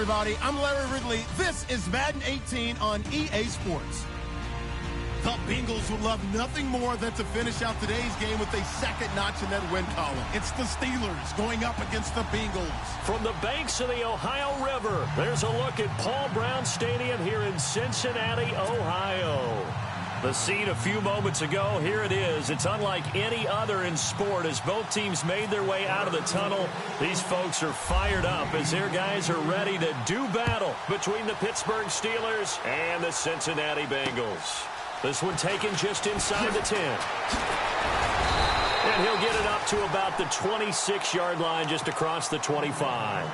everybody. I'm Larry Ridley. This is Madden 18 on EA Sports. The Bengals would love nothing more than to finish out today's game with a second notch in that win column. It's the Steelers going up against the Bengals. From the banks of the Ohio River, there's a look at Paul Brown Stadium here in Cincinnati, Ohio. The scene a few moments ago, here it is. It's unlike any other in sport as both teams made their way out of the tunnel. These folks are fired up as their guys are ready to do battle between the Pittsburgh Steelers and the Cincinnati Bengals. This one taken just inside the 10. And he'll get it up to about the 26-yard line just across the 25.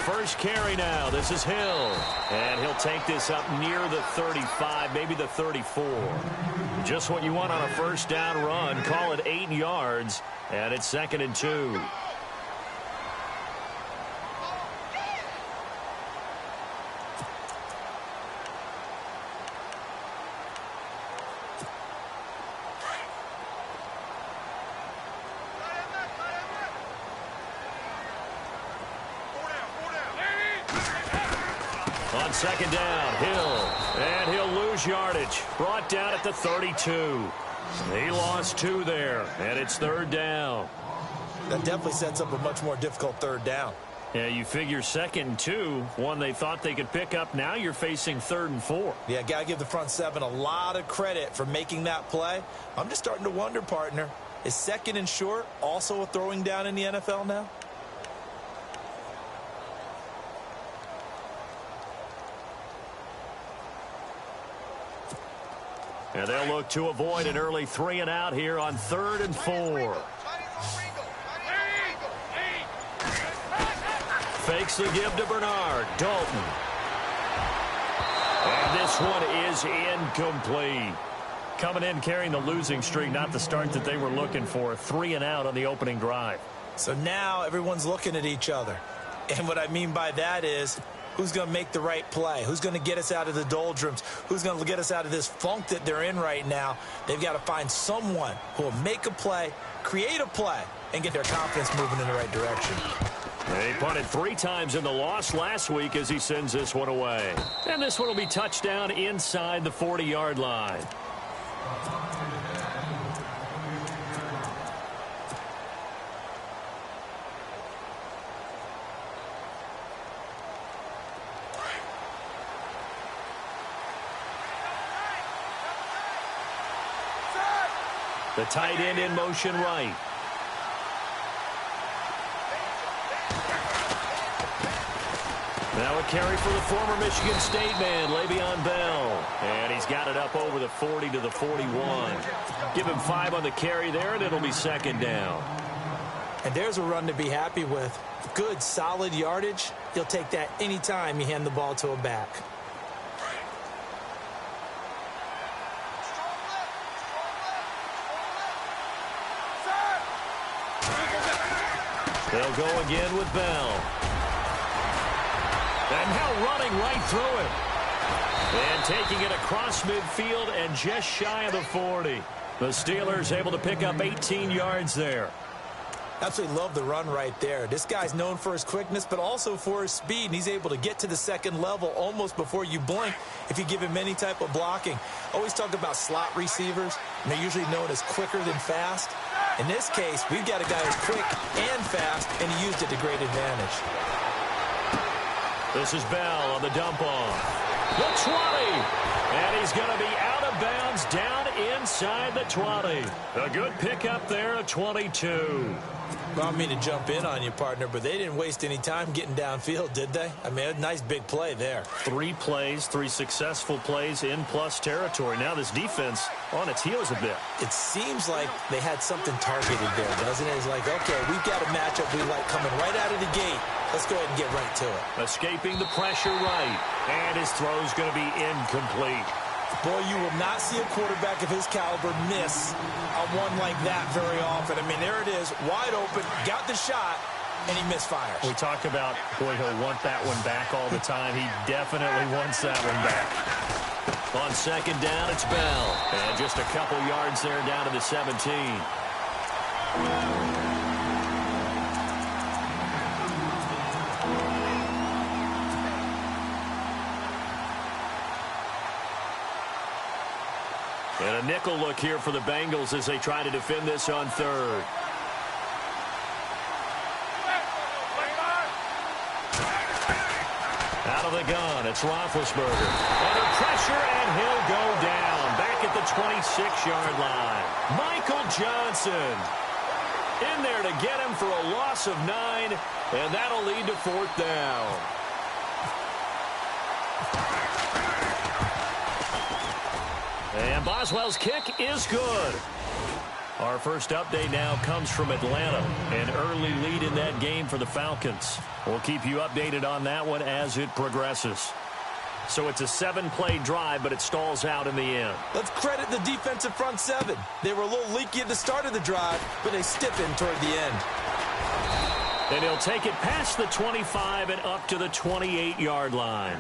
First carry now. This is Hill. And he'll take this up near the 35, maybe the 34. Just what you want on a first down run. Call it 8 yards. And it's 2nd and 2. On second down, Hill, and he'll lose yardage. Brought down at the 32. He lost 2 there, and it's 3rd down. That definitely sets up a much more difficult 3rd down. Yeah, you figure 2nd and 2, one they thought they could pick up. Now you're facing 3rd and 4. Yeah, got to give the front 7 a lot of credit for making that play. I'm just starting to wonder, partner, is 2nd and short also a throwing down in the NFL now? And they'll look to avoid an early 3 and out here on 3rd and 4. Fakes the give to Bernard. Dalton. And this one is incomplete. Coming in carrying the losing streak, not the start that they were looking for. 3 and out on the opening drive. So now everyone's looking at each other. And what I mean by that is, who's going to make the right play? Who's going to get us out of the doldrums? Who's going to get us out of this funk that they're in right now? They've got to find someone who will make a play, create a play, and get their confidence moving in the right direction. He punted 3 times in the loss last week as he sends this one away. And this one will be touchdown inside the 40-yard line. The tight end in motion right. Now a carry for the former Michigan State man, Le'Veon Bell. And he's got it up over the 40 to the 41. Give him 5 on the carry there, and it'll be 2nd down. And there's a run to be happy with. Good, solid yardage. He'll take that anytime you hand the ball to a back. They'll go again with Bell. And now running right through it. And taking it across midfield and just shy of the 40. The Steelers able to pick up 18 yards there. Absolutely love the run right there. This guy's known for his quickness, but also for his speed, and he's able to get to the 2nd level almost before you blink if you give him any type of blocking. Always talk about slot receivers, and they're usually known as quicker than fast. In this case, we've got a guy who's quick and fast, and he used it to great advantage. This is Bell on the dump off. The 20, and he's going to be out of bounds down inside the 20. A good pickup there at 22. Well, I don't mean to jump in on you, partner, but they didn't waste any time getting downfield, did they? I mean, a nice big play there. 3 plays, 3 successful plays in plus territory. Now this defense on its heels a bit. It seems like they had something targeted there, doesn't it? It's like, okay, we've got a matchup we like coming right out of the gate. Let's go ahead and get right to it. Escaping the pressure right, and his throw's going to be incomplete. Boy, you will not see a quarterback of his caliber miss a one like that very often. I mean, there it is, wide open, got the shot, and he misfires. We talk about, boy, he'll want that one back all the time. He definitely wants that one back. On second down, it's Bell. And just a couple yards there down to the 17. And a nickel look here for the Bengals as they try to defend this on third. Out of the gun, it's Roethlisberger. Under pressure, and he'll go down. Back at the 26-yard line. Michael Johnson in there to get him for a loss of 9, and that'll lead to 4th down. And Boswell's kick is good. Our first update now comes from Atlanta. An early lead in that game for the Falcons. We'll keep you updated on that one as it progresses. So it's a 7-play drive, but it stalls out in the end. Let's credit the defensive front 7. They were a little leaky at the start of the drive, but they stiffened toward the end. And he'll take it past the 25 and up to the 28-yard line.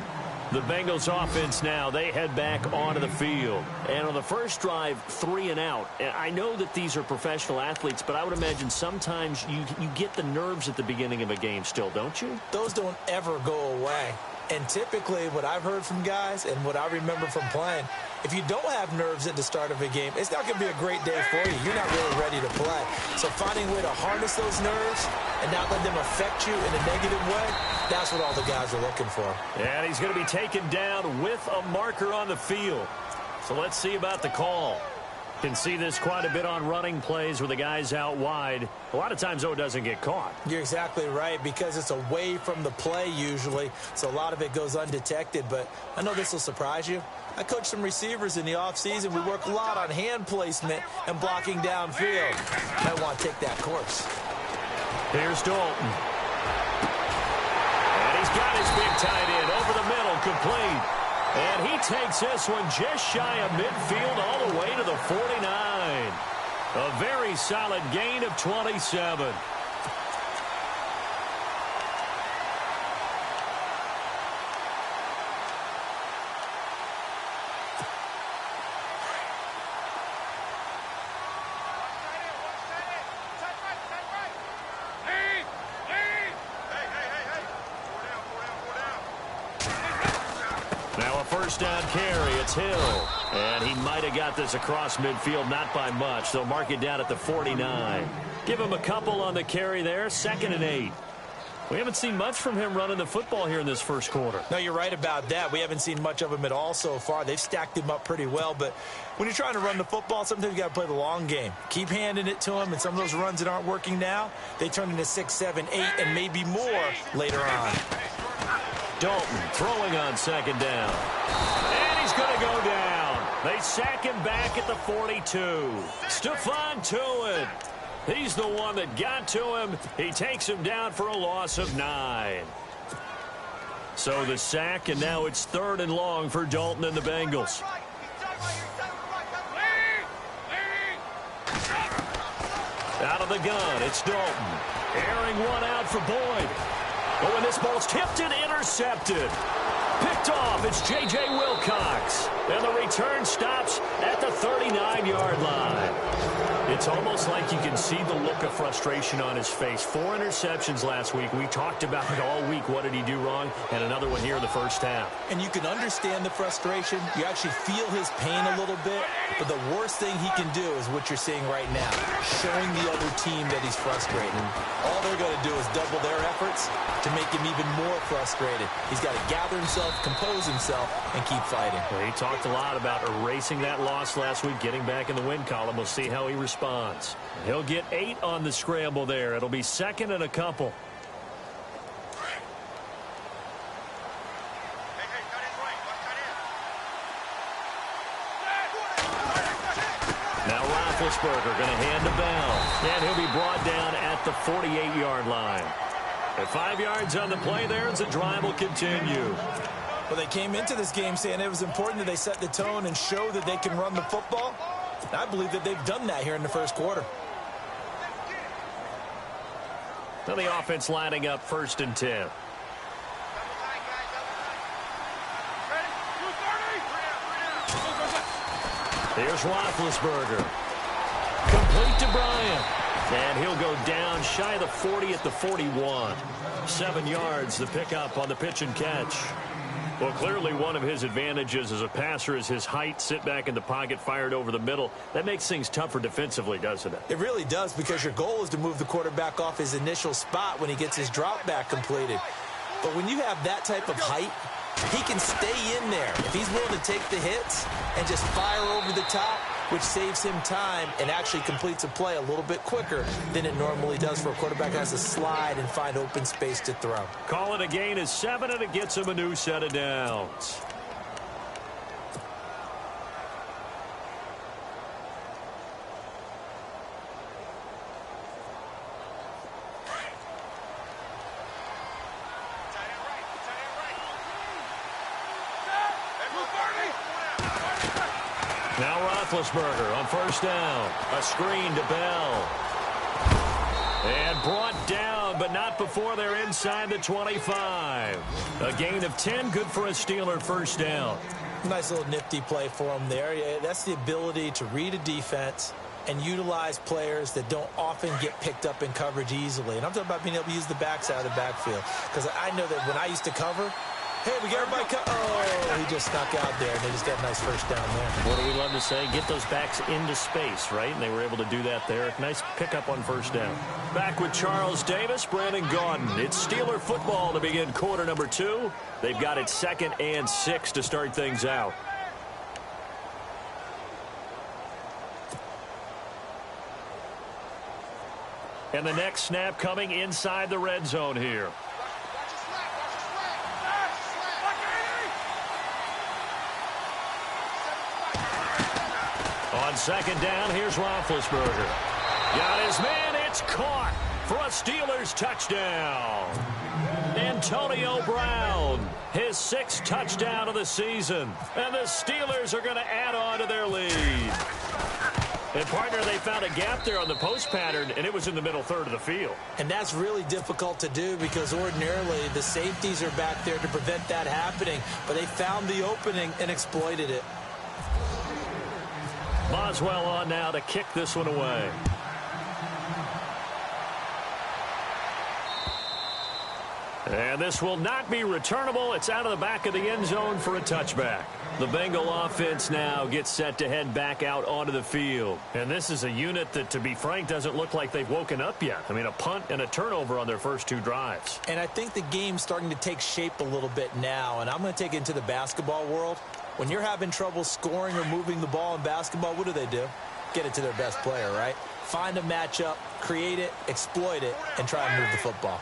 The Bengals offense now, they head back onto the field. And on the first drive, 3 and out. And I know that these are professional athletes, but I would imagine sometimes you get the nerves at the beginning of a game still, don't you? Those don't ever go away. And typically what I've heard from guys and what I remember from playing, if you don't have nerves at the start of a game, it's not going to be a great day for you. You're not really ready to play. So finding a way to harness those nerves and not let them affect you in a negative way, that's what all the guys are looking for. And he's going to be taken down with a marker on the field. So let's see about the call. Can see this quite a bit on running plays where the guy's out wide. A lot of times, though, it doesn't get caught. You're exactly right, because it's away from the play usually, so a lot of it goes undetected. But I know this will surprise you. I coach some receivers in the offseason. We work a lot on hand placement and blocking downfield. Might want to take that course. Here's Dalton. And he's got his big tight end over the middle, complete. And he takes this one just shy of midfield all the way to the 49. A very solid gain of 27. First down carry, it's Hill. And he might have got this across midfield, not by much. They'll mark it down at the 49. Give him a couple on the carry there, 2nd and 8. We haven't seen much from him running the football here in this first quarter. No, you're right about that. We haven't seen much of him at all so far. They've stacked him up pretty well, but when you're trying to run the football, sometimes you got to play the long game. Keep handing it to him, and some of those runs that aren't working now, they turn into 6, 7, 8, and maybe more later on. Dalton throwing on 2nd down. And he's going to go down. They sack him back at the 42. Stephon Tuitt. He's the one that got to him. He takes him down for a loss of 9. So the sack, and now it's 3rd and long for Dalton and the Bengals. Out of the gun, it's Dalton. Airing one out for Boyd. Oh, and this ball's tipped and intercepted. Picked off, it's J.J. Wilcox. And the return stops at the 39-yard line. It's almost like you can see the look of frustration on his face. 4 interceptions last week. We talked about it all week. What did he do wrong? And another one here in the first half. And you can understand the frustration. You actually feel his pain a little bit. But the worst thing he can do is what you're seeing right now, showing the other team that he's frustrated. All they're going to do is double their efforts to make him even more frustrated. He's got to gather himself himself, compose himself, and keep fighting. Well, he talked a lot about erasing that loss last week, getting back in the win column. We'll see how he responds. He'll get 8 on the scramble there. It'll be 2nd and a couple. Now Roethlisberger going to hand to Bell, and he'll be brought down at the 48-yard line. At 5 yards on the play there as the drive will continue. Well, they came into this game saying it was important that they set the tone and show that they can run the football. And I believe that they've done that here in the first quarter. Now the offense lining up 1st and 10. Here's Roethlisberger. Complete to Bryant. And he'll go down shy of the 40 at the 41. 7 yards, the pickup on the pitch and catch. Well, clearly one of his advantages as a passer is his height. Sit back in the pocket, fired over the middle. That makes things tougher defensively, doesn't it? It really does, because your goal is to move the quarterback off his initial spot when he gets his drop back completed. But when you have that type of height, he can stay in there if he's willing to take the hits and just fire over the top, which saves him time and actually completes a play a little bit quicker than it normally does for a quarterback who has to slide and find open space to throw. Call it a gain of 7, and it gets him a new set of downs. Now Roethlisberger on 1st down. A screen to Bell. And brought down, but not before they're inside the 25. A gain of 10, good for a Steeler 1st down. Nice little nifty play for him there. That's the ability to read a defense and utilize players that don't often get picked up in coverage easily. And I'm talking about being able to use the backside of the backfield. Because I know that when I used to cover, hey, we got everybody oh, he just snuck out there, and they just got a nice 1st down there. What do we love to say? Get those backs into space, right? And they were able to do that there. Nice pickup on 1st down. Back with Charles Davis, Brandon Gaudin. It's Steeler football to begin quarter number 2. They've got it 2nd and 6 to start things out. And the next snap coming inside the red zone here. On 2nd down, here's Roethlisberger. Got his man, it's caught for a Steelers touchdown. Antonio Brown, his 6th touchdown of the season. And the Steelers are going to add on to their lead. And, partner, they found a gap there on the post pattern, and it was in the middle 3rd of the field. And that's really difficult to do because ordinarily the safeties are back there to prevent that happening. But they found the opening and exploited it. Boswell on now to kick this one away. And this will not be returnable. It's out of the back of the end zone for a touchback. The Bengal offense now gets set to head back out onto the field. And this is a unit that, to be frank, doesn't look like they've woken up yet. I mean, a punt and a turnover on their first 2 drives. And I think the game's starting to take shape a little bit now. And I'm going to take it into the basketball world. When you're having trouble scoring or moving the ball in basketball, what do? Get it to their best player, right? Find a matchup, create it, exploit it, and try and move the football.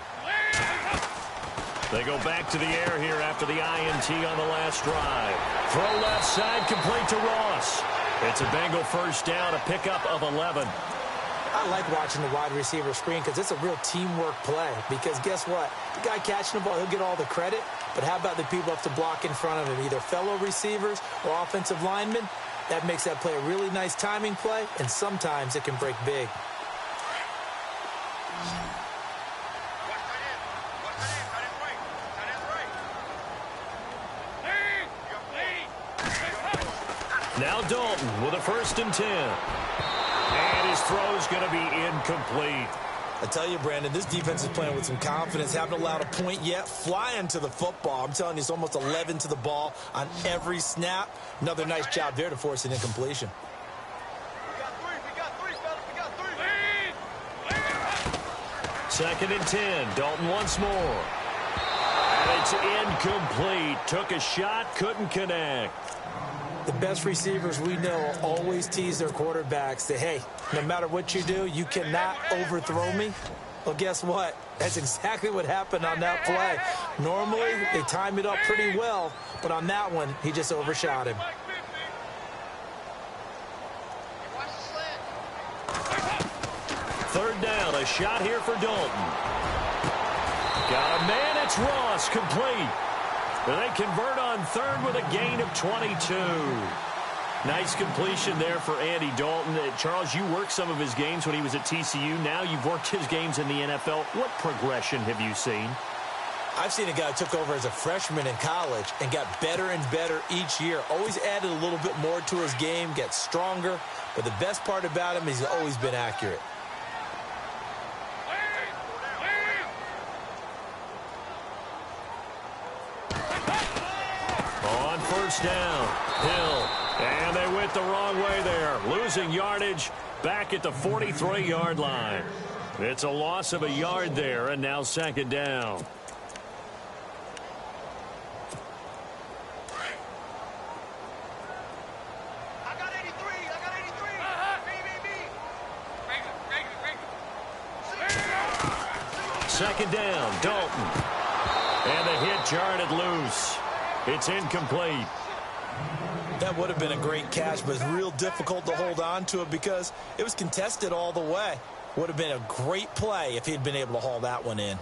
They go back to the air here after the INT on the last drive. Throw left side, complete to Ross. It's a Bengal 1st down, a pickup of 11. I like watching the wide receiver screen because it's a real teamwork play. Because guess what? The guy catching the ball, he'll get all the credit. But how about the people have to block in front of him, either fellow receivers or offensive linemen? That makes that play a really nice timing play, and sometimes it can break big. Now Dalton with a 1st and 10. And his throw's going to be incomplete. I tell you, Brandon, this defense is playing with some confidence. Haven't allowed a point yet. Flying to the football. I'm telling you, it's almost 11 to the ball on every snap. Another nice job there to force an incompletion. We got three, fellas. We got three. 2nd and 10. Dalton once more. And a It's incomplete. Took a shot, couldn't connect. The best receivers we know always tease their quarterbacks that, hey, no matter what you do, you cannot overthrow me. Well, guess what? That's exactly what happened on that play. Normally, they time it up pretty well, but on that one, he just overshot him. Third down, a shot here for Dalton. Got a man, it's Ross, complete. They convert on third with a gain of 22. Nice completion there for Andy Dalton. Charles, you worked some of his games when he was at TCU. Now you've worked his games in the NFL. What progression have you seen? I've seen a guy who took over as a freshman in college and got better and better each year. Always added a little bit more to his game, gets stronger. But the best part about him is he's always been accurate. On first down, Hill. And they went the wrong way there. Losing yardage back at the 43-yard line. It's a loss of a yard there, and now second down. I got 83. I got 83. Second down, Dalton. And the hit jarred it loose. It's incomplete. That would have been a great catch, but it's real difficult to hold on to it because it was contested all the way. Would have been a great play if he'd been able to haul that one in.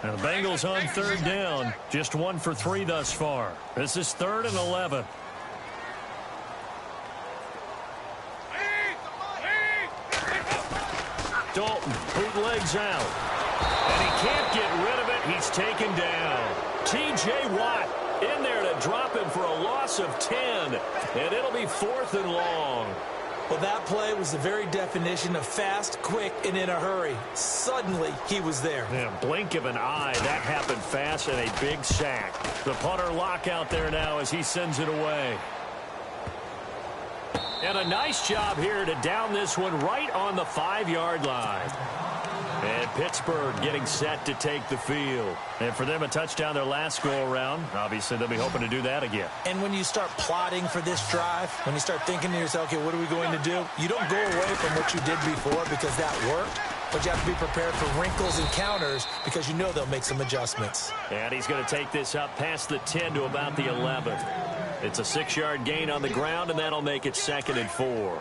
And the Bengals on third down. Just 1 for 3 thus far. This is 3rd and 11. Dalton bootlegs out. And he can't get rid of it. He's taken down. T.J. Watt in there to drop him for a loss of 10. And it'll be 4th and long. Well, that play was the very definition of fast, quick, and in a hurry. Suddenly, he was there. Yeah, blink of an eye. That happened fast and a big sack. The punter lock out there now as he sends it away. And a nice job here to down this one right on the 5-yard line. And Pittsburgh getting set to take the field. And for them, a touchdown their last go-around. Obviously, they'll be hoping to do that again. And when you start plotting for this drive, when you start thinking to yourself, okay, what are we going to do? You don't go away from what you did before because that worked. But you have to be prepared for wrinkles and counters because you know they'll make some adjustments. And he's going to take this up past the 10 to about the 11. It's a 6-yard gain on the ground, and that'll make it 2nd and 4.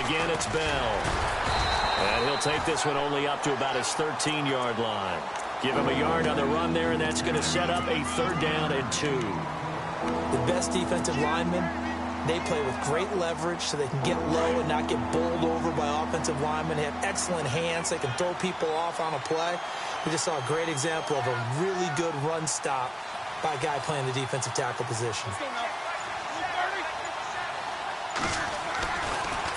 Again, it's Bell. And he'll take this one only up to about his 13-yard line. Give him a yard on the run there, and that's going to set up a 3rd down and 2. The best defensive linemen, they play with great leverage so they can get low and not get bowled over by offensive linemen. They have excellent hands. They can throw people off on a play. We just saw a great example of a really good run stop by a guy playing the defensive tackle position.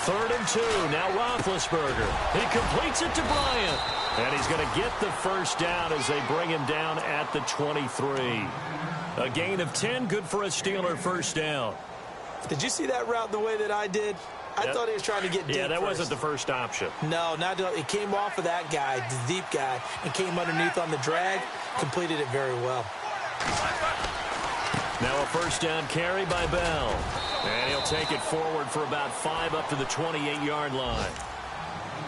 3rd and 2. Now Roethlisberger. He completes it to Bryant. And he's going to get the first down as they bring him down at the 23. A gain of 10, good for a Steeler first down. Did you see that route the way that I did? I thought he was trying to get deep. Yeah, that first. wasn't the first option. No, not it came off of that guy, the deep guy, and came underneath on the drag. Completed it very well. Now a first down carry by Bell. And he'll take it forward for about 5 up to the 28-yard line.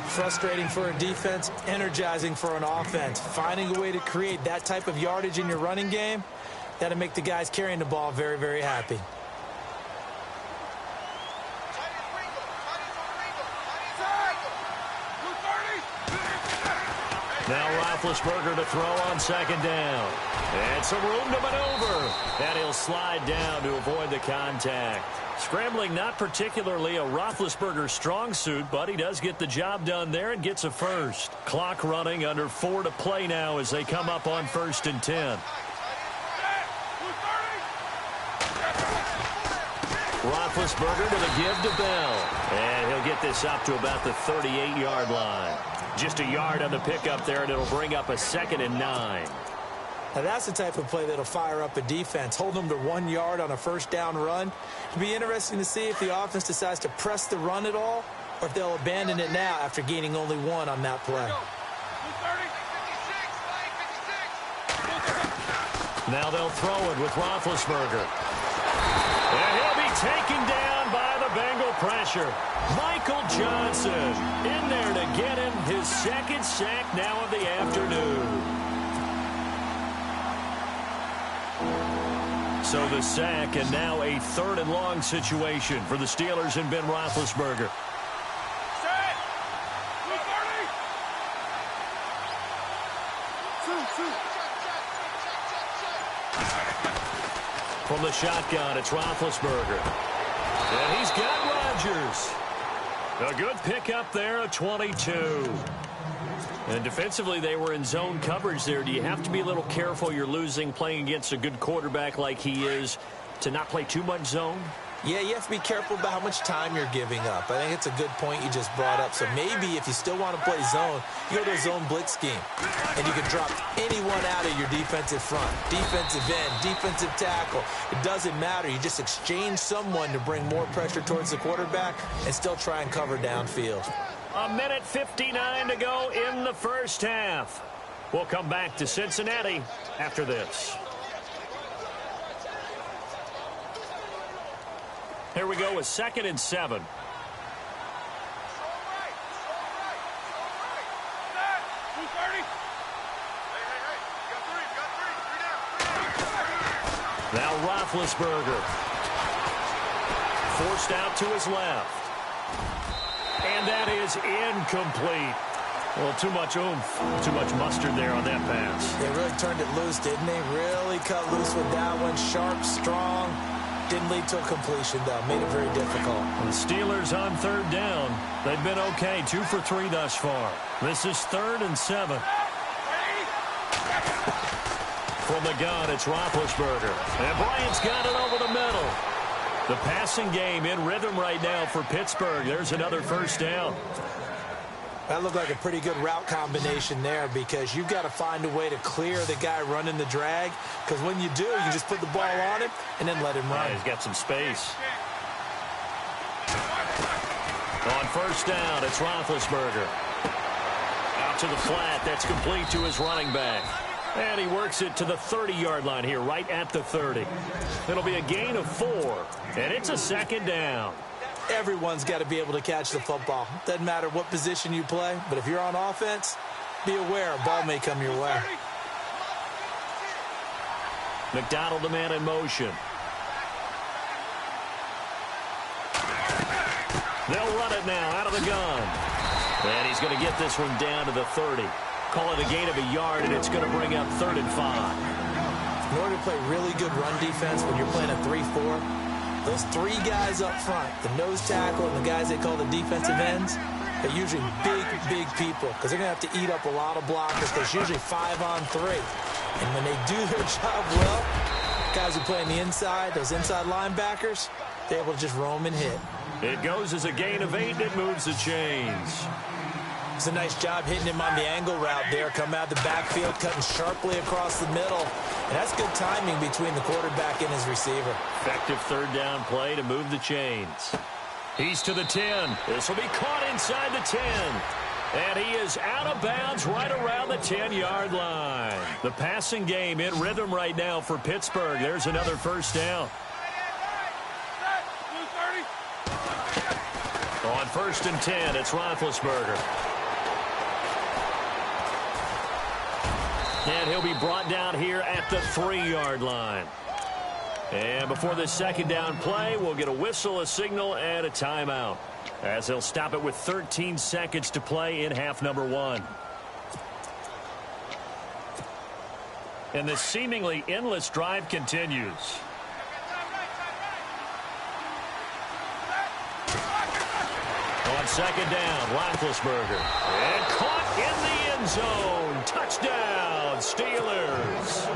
Frustrating for a defense, energizing for an offense. Finding a way to create that type of yardage in your running game, that'll make the guys carrying the ball very, very happy. Now Roethlisberger to throw on 2nd down. And some room to maneuver. And he'll slide down to avoid the contact. Scrambling not particularly a Roethlisberger strong suit, but he does get the job done there and gets a first. Clock running, under 4 to play now as they come up on 1st and 10. Roethlisberger to the give to Bell. And he'll get this up to about the 38-yard line. Just a yard on the pickup there, and it'll bring up a 2nd and 9. Now that's the type of play that'll fire up a defense. Hold them to 1 yard on a first down run. It'll be interesting to see if the offense decides to press the run at all, or if they'll abandon it now after gaining only 1 on that play. Now they'll throw it with Roethlisberger. And he'll be taken down by the Bengal pressure. Michael Johnson in there to get him his 2nd sack now of the afternoon. So the sack, and now a 3rd and long situation for the Steelers and Ben Roethlisberger. From the shotgun, it's Roethlisberger. And he's got Rodgers. A good pickup there, a 22. And defensively, they were in zone coverage there. Do you have to be a little careful? You're losing playing against a good quarterback like he is to not play too much zone? Yeah, you have to be careful about how much time you're giving up. I think it's a good point you just brought up. So maybe if you still want to play zone, you go to a zone blitz scheme. And you can drop anyone out of your defensive front, defensive end, defensive tackle. It doesn't matter. You just exchange someone to bring more pressure towards the quarterback and still try and cover downfield. A minute 59 to go in the first half. We'll come back to Cincinnati after this. Here we go with 2nd and 7. Now Roethlisberger. Forced out to his left. And that is incomplete. Well, too much oomph, too much mustard there on that pass. They really turned it loose, didn't they? Really cut loose with that one. Sharp, strong. Didn't lead to a completion, though. Made it very difficult. The Steelers on 3rd down. They've been okay. 2 for 3 thus far. This is 3rd and 7. From the gun, it's Roethlisberger. And Bryant's got it over the middle. The passing game in rhythm right now for Pittsburgh. There's another first down. That looked like a pretty good route combination there because you've got to find a way to clear the guy running the drag, because when you do, you just put the ball on him and then let him run. Yeah, he's got some space. On first down, it's Roethlisberger. Out to the flat. That's complete to his running back. And he works it to the 30-yard line here, right at the 30. It'll be a gain of 4, and it's a 2nd down. Everyone's got to be able to catch the football. Doesn't matter what position you play, but if you're on offense, be aware a ball may come your way. McDonald, the man in motion. They'll run it now out of the gun. And he's going to get this one down to the 30. Call it a gain of a yard, and it's going to bring up 3rd and 5. In order to play really good run defense when you're playing a 3-4, those 3 guys up front, the nose tackle and the guys they call the defensive ends, they're usually big people because they're going to have to eat up a lot of blockers because it's usually 5 on 3. And when they do their job well, guys who play on the inside, those inside linebackers, they're able to just roam and hit. It goes as a gain of 8, and it moves the chains. It's a nice job hitting him on the angle route there. Come out the backfield, cutting sharply across the middle. And that's good timing between the quarterback and his receiver. Effective 3rd down play to move the chains. He's to the 10. This will be caught inside the 10. And he is out of bounds right around the 10-yard line. The passing game in rhythm right now for Pittsburgh. There's another first down. On 1st and 10, it's Roethlisberger. And he'll be brought down here at the 3-yard line. And before this 2nd down play, we'll get a whistle, a signal, and a timeout, as they'll stop it with 13 seconds to play in half number 1. And the seemingly endless drive continues. On 2nd down, Roethlisberger. And caught in the end zone. Touchdown, Steelers.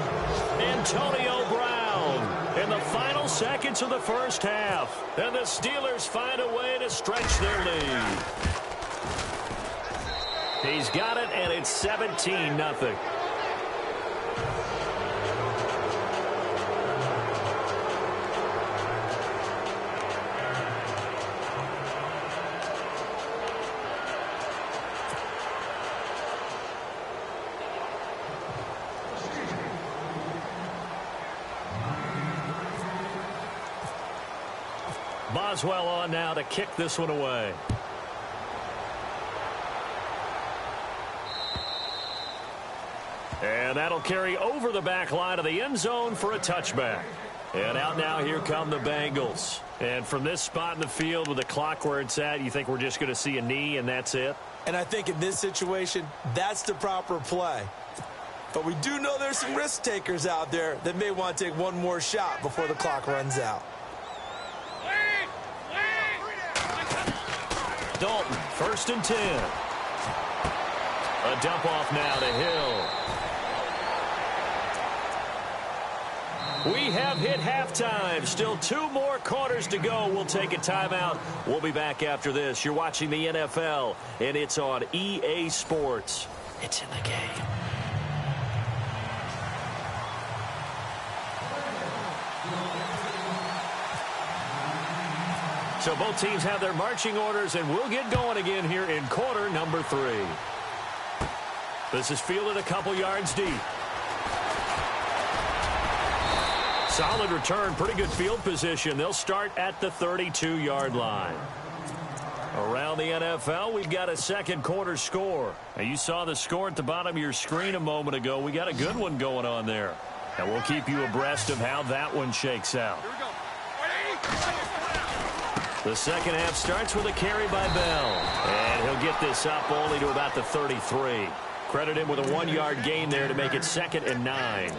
Antonio Brown. And in the final seconds of the first half. And the Steelers find a way to stretch their lead. He's got it, and it's 17-0. Boswell on now to kick this one away. And that'll carry over the back line of the end zone for a touchback. And out now, here come the Bengals. And from this spot in the field with the clock where it's at, you think we're just going to see a knee and that's it? And I think in this situation, that's the proper play. But we do know there's some risk takers out there that may want to take one more shot before the clock runs out. Dalton, 1st and 10. A dump off now to Hill. We have hit halftime. Still 2 more quarters to go. We'll take a timeout. We'll be back after this. You're watching the NFL, and it's on EA Sports. It's in the game. So both teams have their marching orders, and we'll get going again here in quarter number 3. This is fielded a couple yards deep. Solid return, pretty good field position. They'll start at the 32-yard line. Around the NFL, we've got a second quarter score. Now, you saw the score at the bottom of your screen a moment ago. We got a good one going on there. And we'll keep you abreast of how that one shakes out. Here we go. The second half starts with a carry by Bell. And he'll get this up only to about the 33. Credit him with a 1-yard gain there to make it 2nd and 9.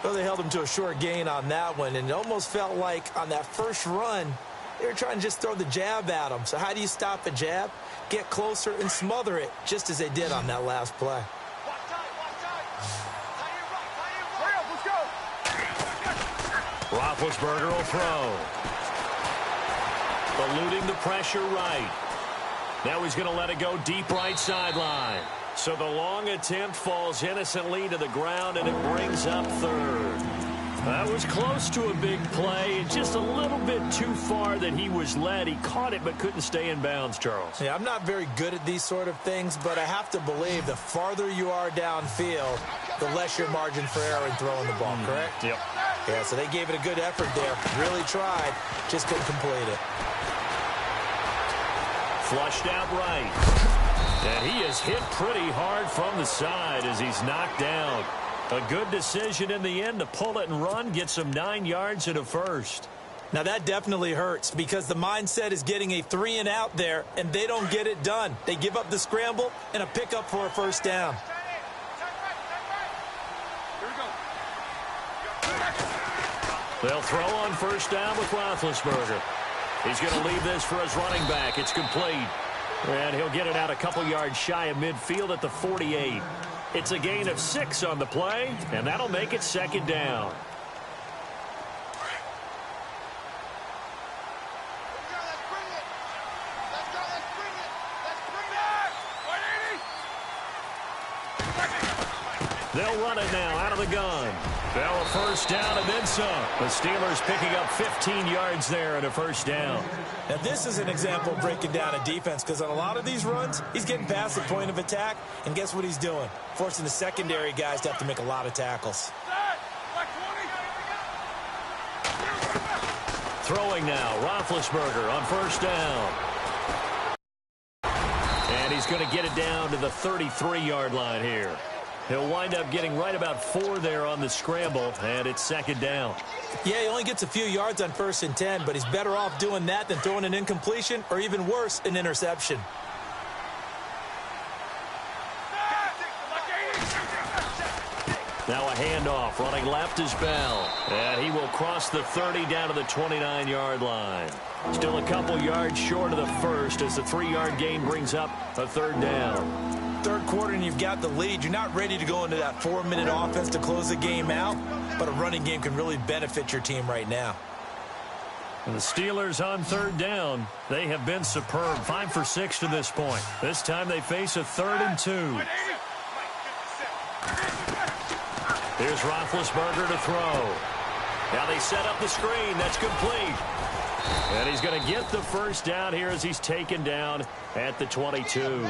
Well, they held him to a short gain on that one, and it almost felt like on that first run, they were trying to just throw the jab at him. So how do you stop a jab? Get closer and smother it, just as they did on that last play. Watch time, watch time. Hurry up, let's go. Roethlisberger will throw. Eluding the pressure right. Now he's going to let it go deep right sideline. So the long attempt falls innocently to the ground, and it brings up 3rd. That was close to a big play. Just a little bit too far that he was led. He caught it but couldn't stay in bounds, Charles. Yeah, I'm not very good at these sort of things, but I have to believe the farther you are downfield, the less your margin for error in throwing the ball, correct? Yep. Yeah, so they gave it a good effort there. Really tried. Just couldn't complete it. Flushed out right. And he is hit pretty hard from the side as he's knocked down. A good decision in the end to pull it and run, get some 9 yards and a first. Now that definitely hurts because the mindset is getting a 3 and out there, and they don't get it done. They give up the scramble and a pickup for a first down. Here we go. They'll throw on first down with Roethlisberger. He's going to leave this for his running back. It's complete. And he'll get it out a couple yards shy of midfield at the 48. It's a gain of 6 on the play, and that'll make it 2nd down. They'll run it now out of the gun. Bell a first down and then some. The Steelers picking up 15 yards there and a first down. Now this is an example of breaking down a defense because on a lot of these runs, he's getting past the point of attack, and guess what he's doing? Forcing the secondary guys to have to make a lot of tackles. Throwing now, Roethlisberger on first down. And he's going to get it down to the 33-yard line here. He'll wind up getting right about 4 there on the scramble, and it's 2nd down. Yeah, he only gets a few yards on 1st and 10, but he's better off doing that than throwing an incompletion or even worse, an interception. Now a handoff, running left is Bell. And he will cross the 30 down to the 29-yard line. Still a couple yards short of the first as the 3-yard gain brings up a 3rd down. third quarter and you've got the lead, you're not ready to go into that 4-minute offense to close the game out, but a running game can really benefit your team right now. And the Steelers on third down. They have been superb. 5 for 6 to this point. This time they face a 3rd and 2. Here's Roethlisberger to throw. Now they set up the screen. That's complete. And he's going to get the first down here as he's taken down at the 22.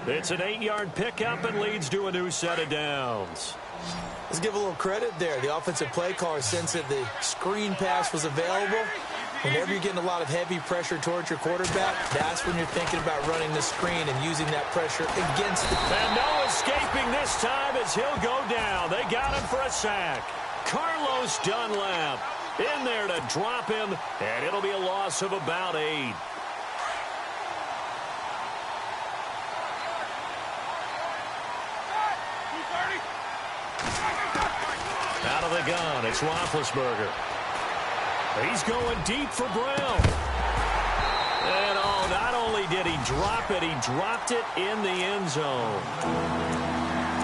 It's an 8-yard pickup and leads to a new set of downs. Let's give a little credit there. The offensive play caller sensed that the screen pass was available. Whenever you're getting a lot of heavy pressure towards your quarterback, that's when you're thinking about running the screen and using that pressure against the... And no escaping this time as he'll go down. They got him for a sack. Carlos Dunlap in there to drop him, and it'll be a loss of about 8. Out of the gun, it's Roethlisberger. He's going deep for Brown. And oh, not only did he drop it, he dropped it in the end zone.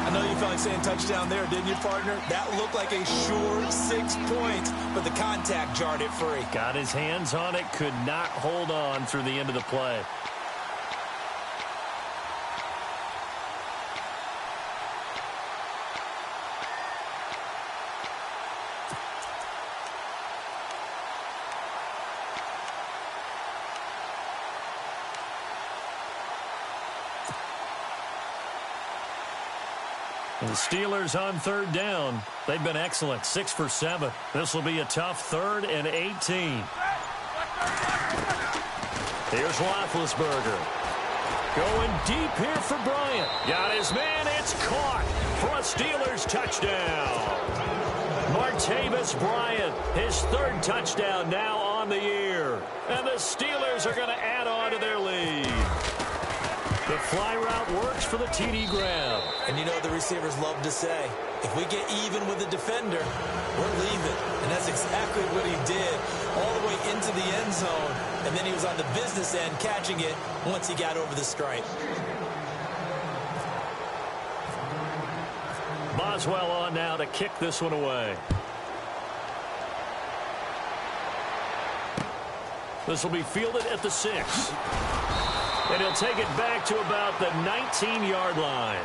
I know you felt like saying touchdown there, didn't you, partner? That looked like a sure 6 points, but the contact jarred it free. Got his hands on it, could not hold on through the end of the play. And the Steelers on third down. They've been excellent. 6 for 7. This will be a tough 3rd and 18. Here's Roethlisberger. Going deep here for Bryant. Got his man. It's caught for a Steelers touchdown. Martavis Bryant, his 3rd touchdown now on the year. And the Steelers are going to add on to their lead. The fly route works for the TD grab. And you know what the receivers love to say? If we get even with the defender, we're leaving. And that's exactly what he did all the way into the end zone. And then he was on the business end catching it once he got over the stripe. Boswell on now to kick this one away. This will be fielded at the 6. And he'll take it back to about the 19-yard line.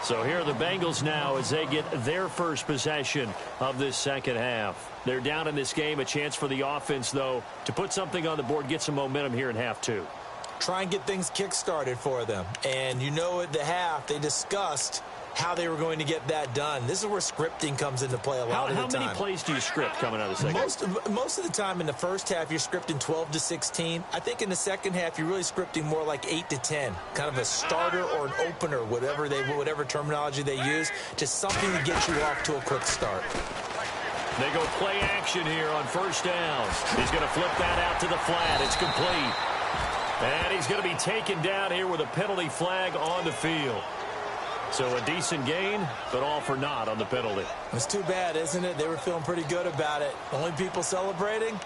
So here are the Bengals now as they get their first possession of this second half. They're down in this game. A chance for the offense, though, to put something on the board, get some momentum here in half 2. Try and get things kick-started for them. And you know at the half, they discussed how they were going to get that done. This is where scripting comes into play a lot of the time. How many plays do you script coming out of the second? Most of the time in the first half, you're scripting 12 to 16. I think in the second half, you're really scripting more like 8 to 10. Kind of a starter or an opener, whatever terminology they use. Just something to get you off to a quick start. They go play action here on first down. He's going to flip that out to the flat. It's complete. And he's going to be taken down here with a penalty flag on the field. So a decent gain, but all for naught on the penalty. It's too bad, isn't it? They were feeling pretty good about it. Only people celebrating,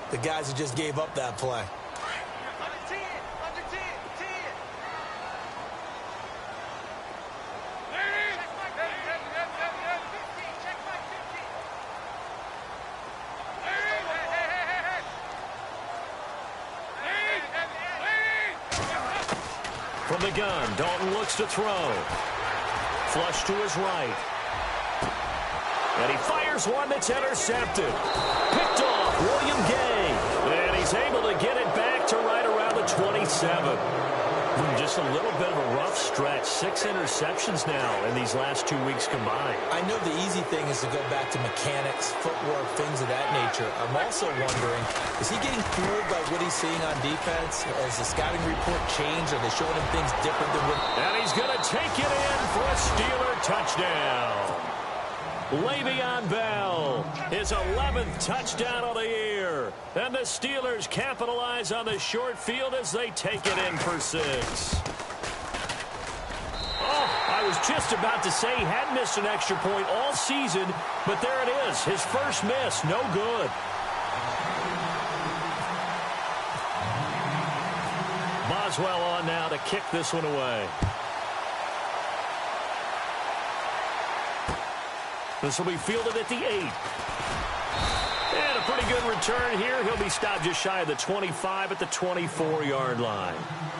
the guys who just gave up that play. From the gun, Dalton looks to throw. Flush to his right. And he fires one that's intercepted. Picked off William Gay. And he's able to get it back to right around the 27. Just a little bit of a rough stretch. 6 interceptions now in these last 2 weeks combined. I know the easy thing is to go back to mechanics, footwork, things of that nature. I'm also wondering, is he getting fooled by what he's seeing on defense? Has the scouting report changed? Are they showing him things different than what... And he's going to take it in for a Steeler touchdown. Le'Veon Bell, his 11th touchdown of the year. And the Steelers capitalize on the short field as they take it in for 6. Oh, I was just about to say he hadn't missed an extra point all season, but there it is, his first miss, no good. Boswell on now to kick this one away. This will be fielded at the 8. And a pretty good return here. He'll be stopped just shy of the 25 at the 24-yard line.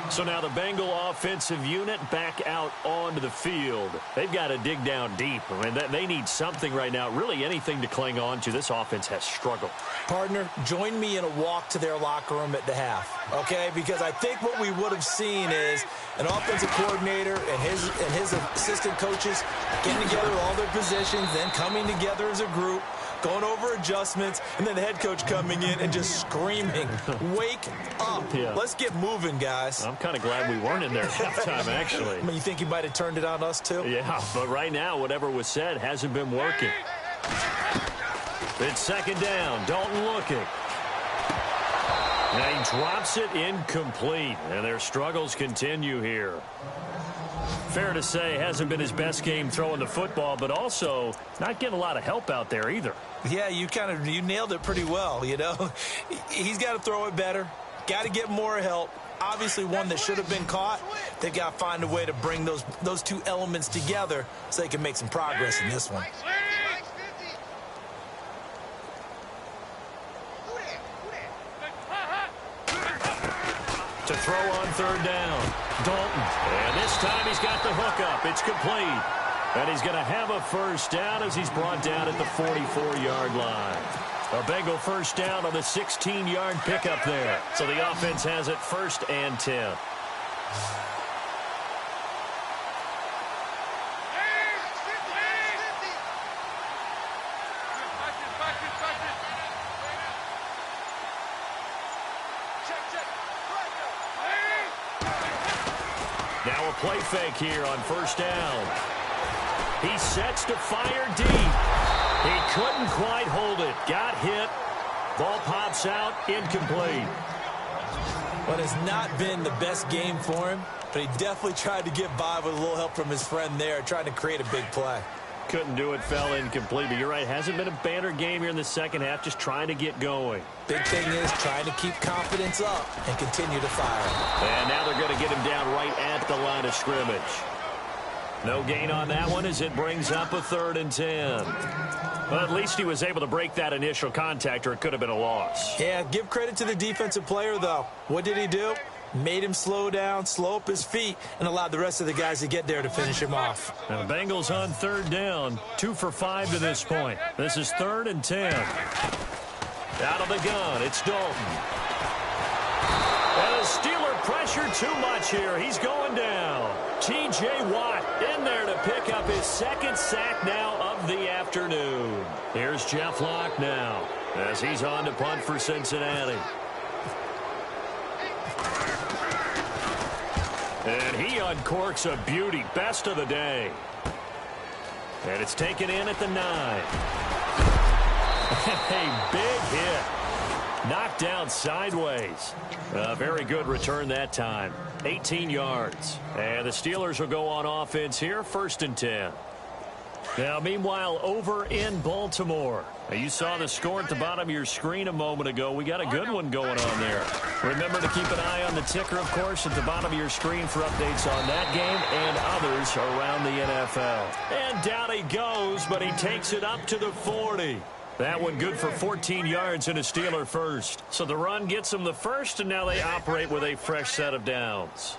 So now the Bengal offensive unit back out onto the field. They've got to dig down deep. I mean, they need something right now, really anything to cling on to. This offense has struggled. Partner, join me in a walk to their locker room at the half, okay? Because I think what we would have seen is an offensive coordinator and his assistant coaches getting together all their positions, then coming together as a group, going over adjustments, and then the head coach coming in and just screaming, wake up. Yeah. Let's get moving, guys. I'm kind of glad we weren't in there at halftime, actually. I mean, you think he might have turned it on us, too? Yeah, but right now, whatever was said hasn't been working. It's second down. Dalton looking. Now he drops it incomplete, and their struggles continue here. Fair to say, hasn't been his best game throwing the football, but also not getting a lot of help out there either. Yeah, you nailed it pretty well, you know. He's got to throw it better. Got to get more help. Obviously one that should have been caught. They've got to find a way to bring those two elements together so they can make some progress in this one. To throw on third down, Dalton. And this time he's got the hook up. It's complete. And he's going to have a first down as he's brought down at the 44-yard line. A Bengal first down on the 16-yard pickup there. So the offense has it first and 10. Now a play fake here on first down. He sets to fire deep. He couldn't quite hold it. Got hit. Ball pops out. Incomplete. Well, it's not been the best game for him, but he definitely tried to get by with a little help from his friend there, trying to create a big play. Couldn't do it, fell incomplete. But you're right, hasn't been a banner game here in the second half, just trying to get going. Big thing is trying to keep confidence up and continue to fire. And now they're going to get him down right at the line of scrimmage. No gain on that one as it brings up a 3rd and 10. Well, at least he was able to break that initial contact, or it could have been a loss. Yeah, give credit to the defensive player, though. What did he do? Made him slow down, slow up his feet, and allowed the rest of the guys to get there to finish him off. Now the Bengals on 3rd down, 2 for 5 to this point. This is 3rd and 10. Out of the gun, it's Dalton. And the Steeler pressure too much here. He's going down. T.J. Watt in there to pick up his 2nd sack now of the afternoon. Here's Jeff Locke now as he's on to punt for Cincinnati. And he uncorks a beauty. Best of the day. And it's taken in at the 9. A big hit. Knocked down sideways. A very good return that time. 18 yards. And the Steelers will go on offense here, 1st and 10. Now, meanwhile, over in Baltimore. Now, you saw the score at the bottom of your screen a moment ago. We got a good one going on there. Remember to keep an eye on the ticker, of course, at the bottom of your screen for updates on that game and others around the NFL. And down he goes, but he takes it up to the 40. That one good for 14 yards and a Steeler first. So the run gets them the first, and now they operate with a fresh set of downs.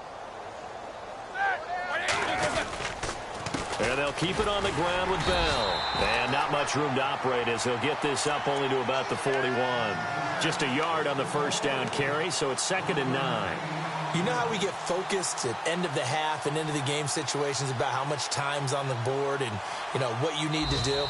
And they'll keep it on the ground with Bell. And not much room to operate as he'll get this up only to about the 41. Just a yard on the first down carry, so it's 2nd and 9. You know how we get focused at end of the half and end of the game situations about how much time's on the board and, you know, what you need to do?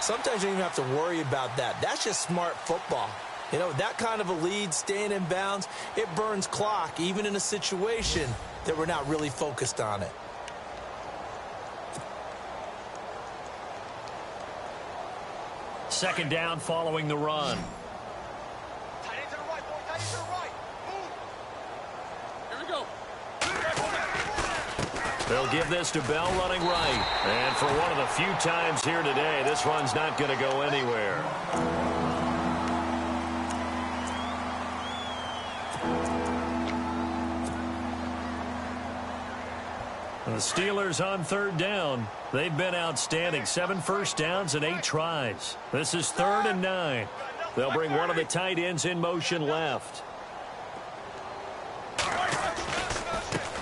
Sometimes you don't even have to worry about that. That's just smart football. You know, that kind of a lead, staying in bounds, it burns clock, even in a situation that we're not really focused on it. Second down following the run. Tight end to the right, boy. Tight end to the right. Move. Here we go. They'll give this to Bell running right. And for one of the few times here today, this run's not going to go anywhere. The Steelers on third down. They've been outstanding. 7 first downs and 8 tries. This is 3rd and 9. They'll bring one of the tight ends in motion left.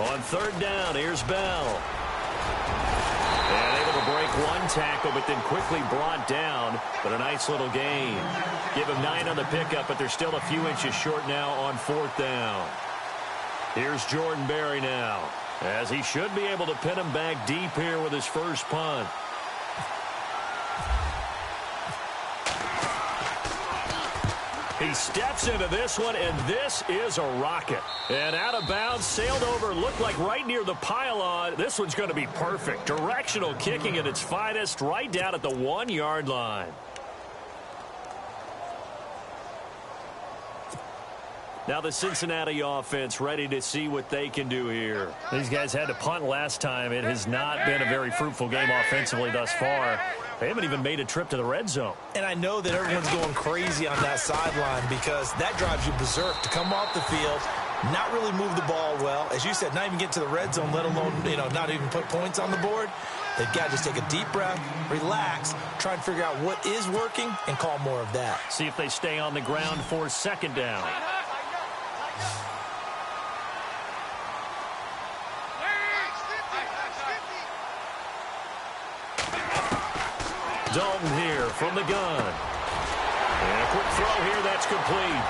On 3rd down, here's Bell. And able to break one tackle, but then quickly brought down. But a nice little gain. Give him 9 on the pickup, but they're still a few inches short now on 4th down. Here's Jordan Berry now, as he should be able to pin him back deep here with his first punt. He steps into this one, and this is a rocket. And out of bounds, sailed over, looked like right near the pylon. This one's going to be perfect. Directional kicking at its finest, right down at the 1-yard line. Now the Cincinnati offense ready to see what they can do here. These guys had to punt last time. It has not been a very fruitful game offensively thus far. They haven't even made a trip to the red zone. And I know that everyone's going crazy on that sideline because that drives you berserk to come off the field, not really move the ball well. As you said, not even get to the red zone, let alone, not even put points on the board. They've got to just take a deep breath, relax, try and figure out what is working, and call more of that. See if they stay on the ground for 2nd down. Dalton here from the gun. And a quick throw here, that's complete.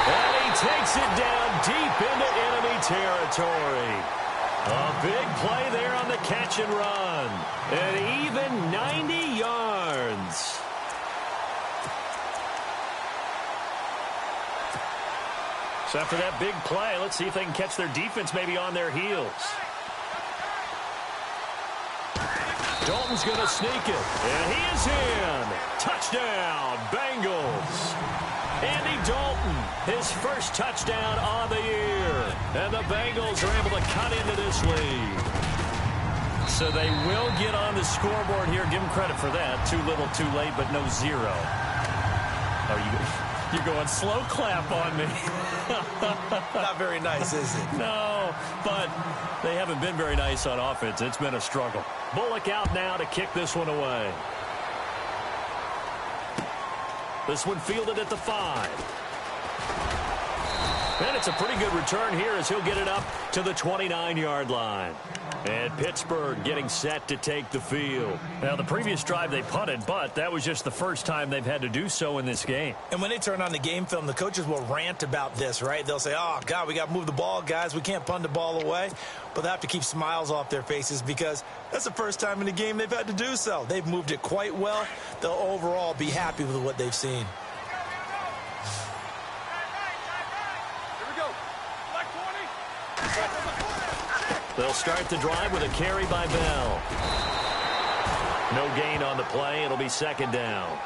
And he takes it down deep into enemy territory. A big play there on the catch and run. And even 90 yards. So after that big play, let's see if they can catch their defense maybe on their heels. Dalton's going to sneak it. And he is in. Touchdown, Bengals. Andy Dalton, his first touchdown of the year. And the Bengals are able to cut into this lead. So they will get on the scoreboard here. Give them credit for that. Too little, too late, but no 0. You're going slow clap on me. Not very nice, is it? No, but they haven't been very nice on offense. It's been a struggle. Bullock out now to kick this one away. This one fielded at the 5. And it's a pretty good return here as he'll get it up to the 29-yard line. And Pittsburgh getting set to take the field. Now, the previous drive they punted, but that was just the first time they've had to do so in this game. And when they turn on the game film, the coaches will rant about this, right? They'll say, oh, God, we got to move the ball, guys. We can't punt the ball away. But they have to keep smiles off their faces because that's the first time in the game they've had to do so. They've moved it quite well. They'll overall be happy with what they've seen. They'll start the drive with a carry by Bell. No gain on the play. It'll be 2nd down.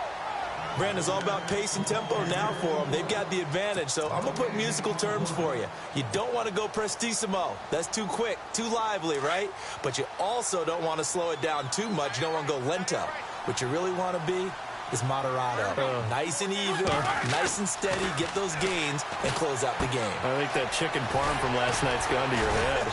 Brandon, it's all about pace and tempo now for them. They've got the advantage, so I'm going to put musical terms for you. You don't want to go prestissimo. That's too quick, too lively, right? But you also don't want to slow it down too much. You don't want to go lento. What you really want to be is moderato. Nice and even, nice and steady, get those gains, and close out the game. I think that chicken parm from last night's gone to your head.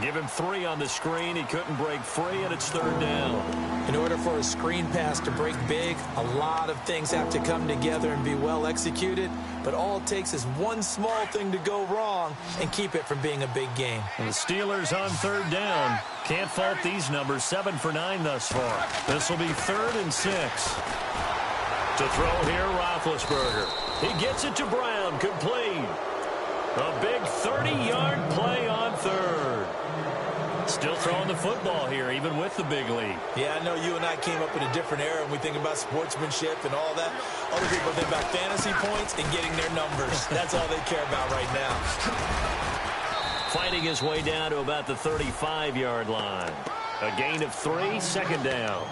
Give him 3 on the screen. He couldn't break free, and it's 3rd down. In order for a screen pass to break big, a lot of things have to come together and be well executed, but all it takes is one small thing to go wrong and keep it from being a big game. And the Steelers on 3rd down. Can't fault these numbers. 7 for 9 thus far. This will be 3rd and 6. To throw here, Roethlisberger. He gets it to Brown, complete. A big 30-yard play on 3rd. Still throwing the football here, even with the big lead. Yeah, I know you and I came up in a different era, and we think about sportsmanship and all that. Other people think about fantasy points and getting their numbers. That's all they care about right now. Fighting his way down to about the 35-yard line. A gain of 3, 2nd down.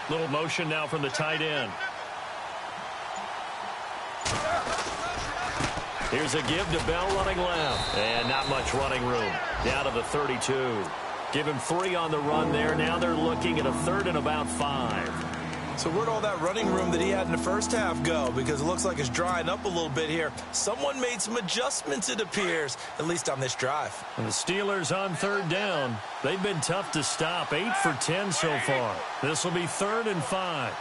Little motion now from the tight end. Here's a give to Bell running left. And not much running room. Down to the 32. Give him 3 on the run there. Now they're looking at a 3rd and about 5. So where'd all that running room that he had in the first half go? Because it looks like it's drying up a little bit here. Someone made some adjustments, it appears, at least on this drive. And the Steelers on 3rd down. They've been tough to stop. 8 for 10 so far. This will be 3rd and 5.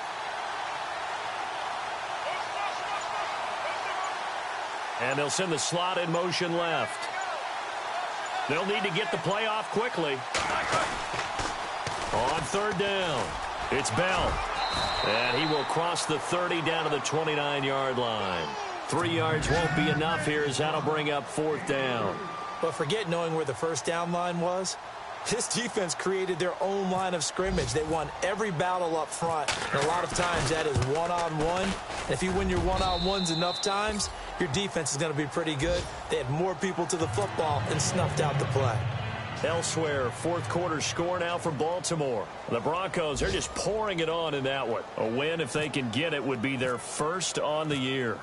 And they'll send the slot in motion left. They'll need to get the play off quickly. On 3rd down, it's Bell. And he will cross the 30 down to the 29-yard line. 3 yards won't be enough here as that'll bring up 4th down. But forget knowing where the first down line was. This defense created their own line of scrimmage. They won every battle up front. And a lot of times that is one-on-one. And if you win your one-on-ones enough times, your defense is going to be pretty good. They had more people to the football and snuffed out the play. Elsewhere, 4th quarter score now for Baltimore. The Broncos, they're just pouring it on in that one. A win, if they can get it, would be their first on the year.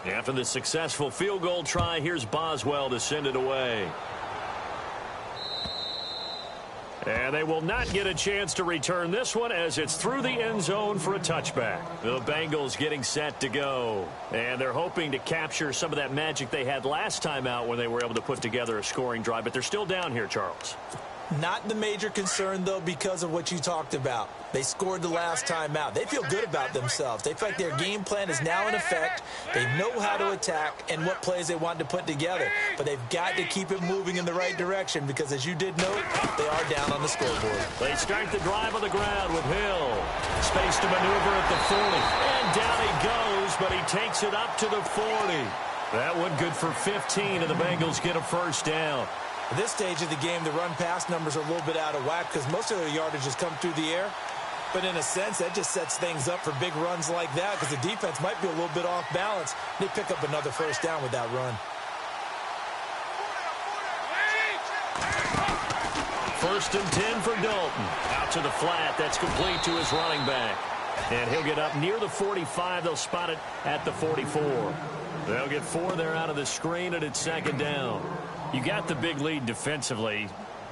After the successful field goal try, here's Boswell to send it away. And they will not get a chance to return this one as it's through the end zone for a touchback. The Bengals getting set to go. And they're hoping to capture some of that magic they had last time out when they were able to put together a scoring drive. But they're still down here, Charles. Not the major concern, though, because of what you talked about. They scored the last time out. They feel good about themselves. They feel like their game plan is now in effect. They know how to attack and what plays they want to put together. But they've got to keep it moving in the right direction because, as you did note, they are down on the scoreboard. They start the drive on the ground with Hill. Space to maneuver at the 40. And down he goes, but he takes it up to the 40. That one good for 15, and the Bengals get a first down. At this stage of the game, the run-pass numbers are a little bit out of whack because most of their yardage has come through the air. But in a sense, that just sets things up for big runs like that because the defense might be a little bit off balance. They pick up another first down with that run. 1st and 10 for Dalton. Out to the flat. That's complete to his running back. And he'll get up near the 45. They'll spot it at the 44. They'll get 4 there out of the screen, and it's 2nd down. You got the big lead defensively,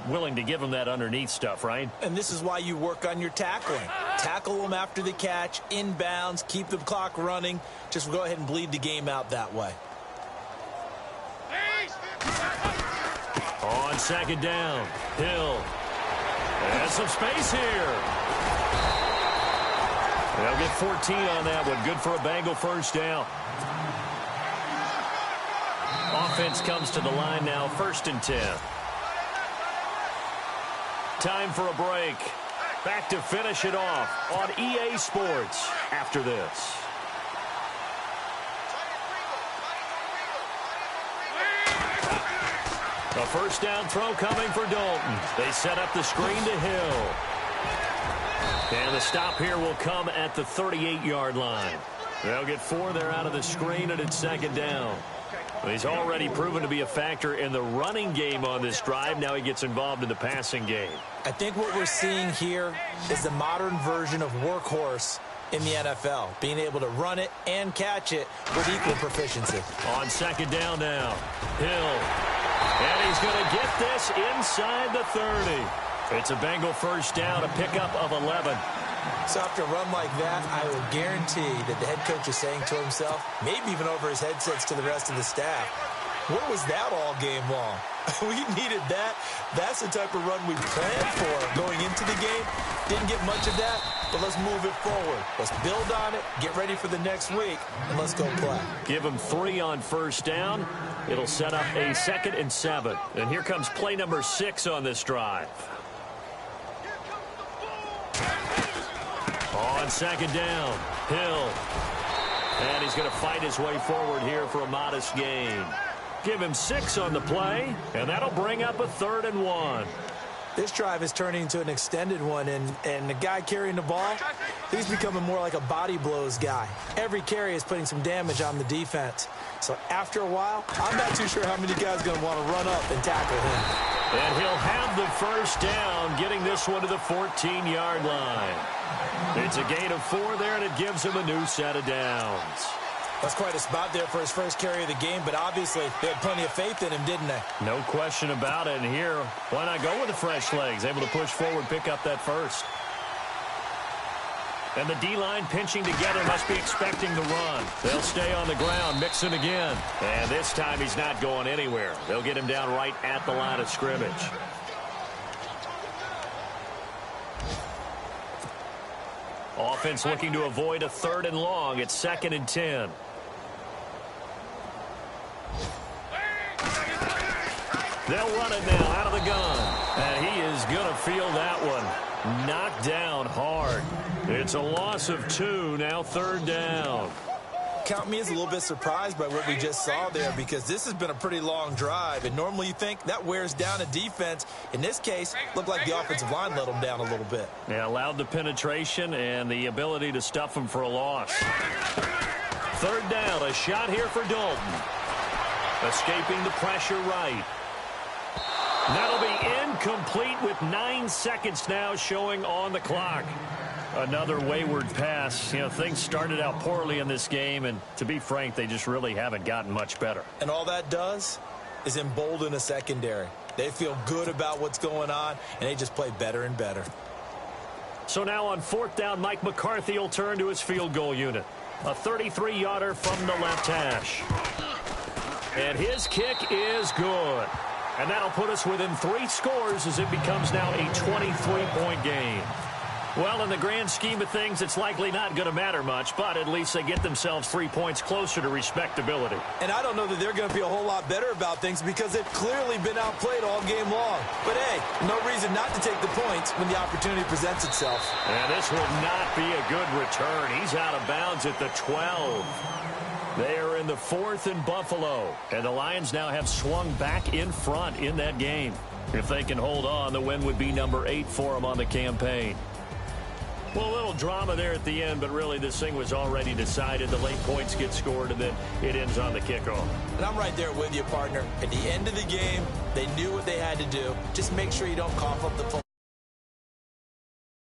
willing to give them that underneath stuff, right? And this is why you work on your tackling. Tackle them after the catch, inbounds, keep the clock running. Just go ahead and bleed the game out that way. On 2nd down, Hill. Has some space here. They'll get 14 on that one. Good for a Bengal first down. Offense comes to the line now, 1st and 10. Time for a break. Back to finish it off on EA Sports after this. A first down throw coming for Dalton. They set up the screen to Hill. And the stop here will come at the 38-yard line. They'll get 4 there out of the screen, and it's 2nd down. He's already proven to be a factor in the running game on this drive. Now he gets involved in the passing game. I think what we're seeing here is the modern version of workhorse in the NFL, being able to run it and catch it with equal proficiency. On 2nd down now, Hill. And he's going to get this inside the 30. It's a Bengal first down, a pickup of 11. So after a run like that, I will guarantee that the head coach is saying to himself, maybe even over his headsets to the rest of the staff, where was that all game long? We needed that. That's the type of run we planned for going into the game. Didn't get much of that, but let's move it forward. Let's build on it, get ready for the next week, and let's go play. Give him 3 on first down. It'll set up a 2nd and 7. And here comes play number 6 on this drive. On 2nd down, Hill. And he's going to fight his way forward here for a modest gain. Give him 6 on the play, and that'll bring up a 3rd and 1. This drive is turning into an extended one, and the guy carrying the ball, he's becoming more like a body blows guy. Every carry is putting some damage on the defense. So after a while, I'm not too sure how many guys are going to want to run up and tackle him. And he'll have the first down, getting this one to the 14-yard line. It's a gain of 4 there, and it gives him a new set of downs. That's quite a spot there for his first carry of the game, but obviously they had plenty of faith in him, didn't they? No question about it. And here, why not go with the fresh legs? Able to push forward, pick up that first. And the D-line pinching together, must be expecting the run. They'll stay on the ground, mixing again. And this time he's not going anywhere. They'll get him down right at the line of scrimmage. Offense looking to avoid a 3rd and long. It's 2nd and 10. They'll run it now out of the gun. And he is going to feel that one. Knocked down hard. It's a loss of 2, now 3rd down. Count me as a little bit surprised by what we just saw there, because this has been a pretty long drive, and normally you think that wears down a defense. In this case, looked like the offensive line let them down a little bit. Yeah, allowed the penetration and the ability to stuff them for a loss. 3rd down, a shot here for Dalton. Escaping the pressure right. That'll be incomplete with 9 seconds now showing on the clock. Another wayward pass. You know, things started out poorly in this game, and to be frank, they just really haven't gotten much better. And all that does is embolden a secondary. They feel good about what's going on, and they just play better and better. So now on 4th down, Mike McCarthy will turn to his field goal unit. A 33-yarder from the left hash. And his kick is good. And that'll put us within 3 scores as it becomes now a 23-point game. Well, in the grand scheme of things, it's likely not going to matter much, but at least they get themselves 3 points closer to respectability. And I don't know that they're going to be a whole lot better about things, because they've clearly been outplayed all game long. But, hey, no reason not to take the points when the opportunity presents itself. And this will not be a good return. He's out of bounds at the 12. They are in the 4th and Buffalo, and the Lions now have swung back in front in that game. If they can hold on, the win would be number 8 for them on the campaign. Well, a little drama there at the end, but really this thing was already decided. The late points get scored, and then it ends on the kickoff. And I'm right there with you, partner. At the end of the game, they knew what they had to do. Just make sure you don't cough up the